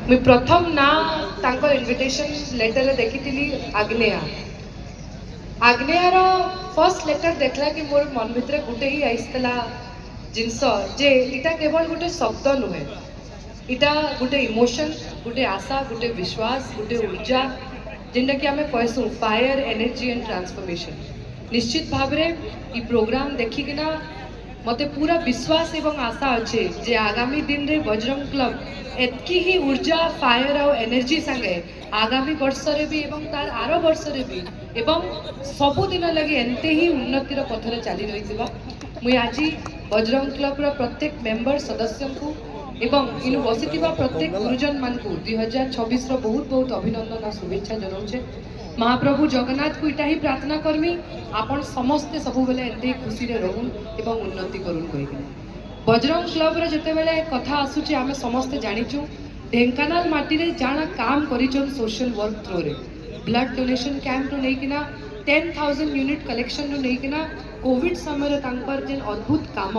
मुई प्रथम ना तांकर इनविटेशन लेटर देखी आग्नेया आग्नेयार फर्स्ट लेटर देखला कि मोर मन भितर गुटे ही आईला जिनस जे इटा केवल गोटे शब्द नुहे इटा गोटे इमोशन गोटे आशा गोटे विश्वास गोटे ऊर्जा जेनटा कि आम कहसू फायर एनर्जी एंड ट्रांसफॉर्मेशन। निश्चित भाव में प्रोग्राम देखिकिना मते पूरा विश्वास एवं आशा अच्छे जे आगामी दिन रे बजरंग क्लब एतकी ही ऊर्जा फायर और एनर्जी संगे आगामी वर्ष रे भी एवं तार आर वर्ष रे भी एवं सबुदिन लगे एंते ही उन्नतिर पथरे चली रही। मुई आज बजरंग क्लब रो प्रत्येक मेंबर सदस्य को एवं इनु बसिथिबा प्रत्येक गुरुजन मान को 2026 रो बहुत बहुत अभिनंदन और शुभेच्छा जनाऊे। महाप्रभु जगन्नाथ को इटा ही प्रार्थना करमी आपण समस्ते सब बेले एंते खुशी रे रहून एवं उन्नति करूँ कही। बजरंग क्लब रे जते बेले कथा आसुचे आमे समस्ते जानिचु ढेंकानाल माटी रे जाना काम करिचन सोशल वर्क थ्रू रे ब्लड डोनेशन कैंप रो नेकिना 10,000 यूनिट कलेक्शन रो नेकिना कोविड समय रे तांकर जेन अद्भुत काम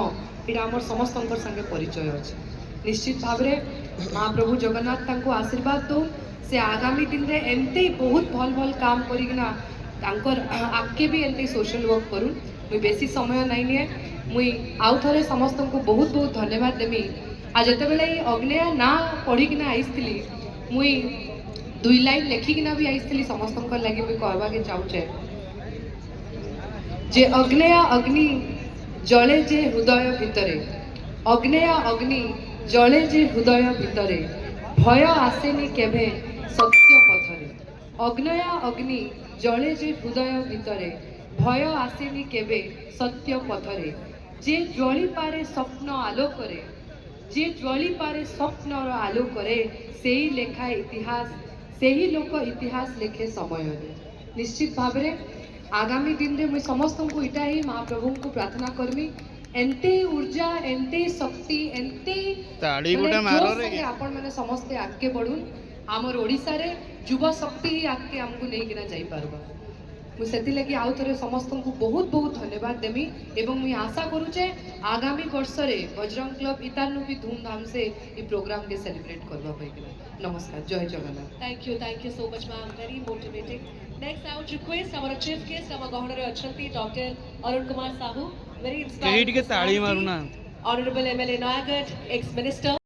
इडा हमर समस्तंकर संगे परिचय अछि। निश्चित भाव में महाप्रभु जगन्नाथ तांको आशीर्वाद दो से आगामी दिन रे एंते बहुत भल भल काम करिकिना तांकर आगे भी एंते सोशल वर्क करूँ। मुई बेसी समय नहीं निए मुई आउ थरे समस्त को बहुत बहुत धन्यवाद देमी। आज जिते बेले अग्नेया ना पढ़िकिना आईली मुई 2 लाइन लेखिकिना भी आईली समस्त लगे मुई कहवा के चाहूचे जे अग्नेया अग्नि जले जे हृदय भितरे अग्नेया अग्नि जले जे हृदय भितरे भय आसेनी केभे सत्य पथरे अग्नया अग्नि जले जे हृदय भितरे भय आसेनी केभे सत्य पथरे जे ज्वली पारे स्वप्न आलोकरे जे ज्वली पारे स्वप्नर आलोकरे सेही लेखा इतिहास सेही लोक इतिहास लेखे समय। निश्चित भाव में आगामी दिन रे मुई समस्त को इटा ही महाप्रभु को प्रार्थना करमी एंते ऊर्जा एंते शक्ति एंते आपण मैंने समस्ते आगे बढ़ून आमर ओडिशा रे युवा शक्ति ही आगे आमको नहीं किना जाई पारबा। मुझे लगी आउ थे समस्त को बहुत बहुत धन्यवाद देमी एवं मुझे आशा करुचे आगामी वर्ष रे बजरंग क्लब इतानु भी धूमधाम से ये प्रोग्राम के सेलिब्रेट करवा पाइला। नमस्कार, जय Jagannath. Thank you so much ma'am, very motivating. Next I would request our chief guest our governor अछंती doctor Arun Kumar Sahu, very inspiring. ताली मारुना। Honourable MLA Nayagarh, ex minister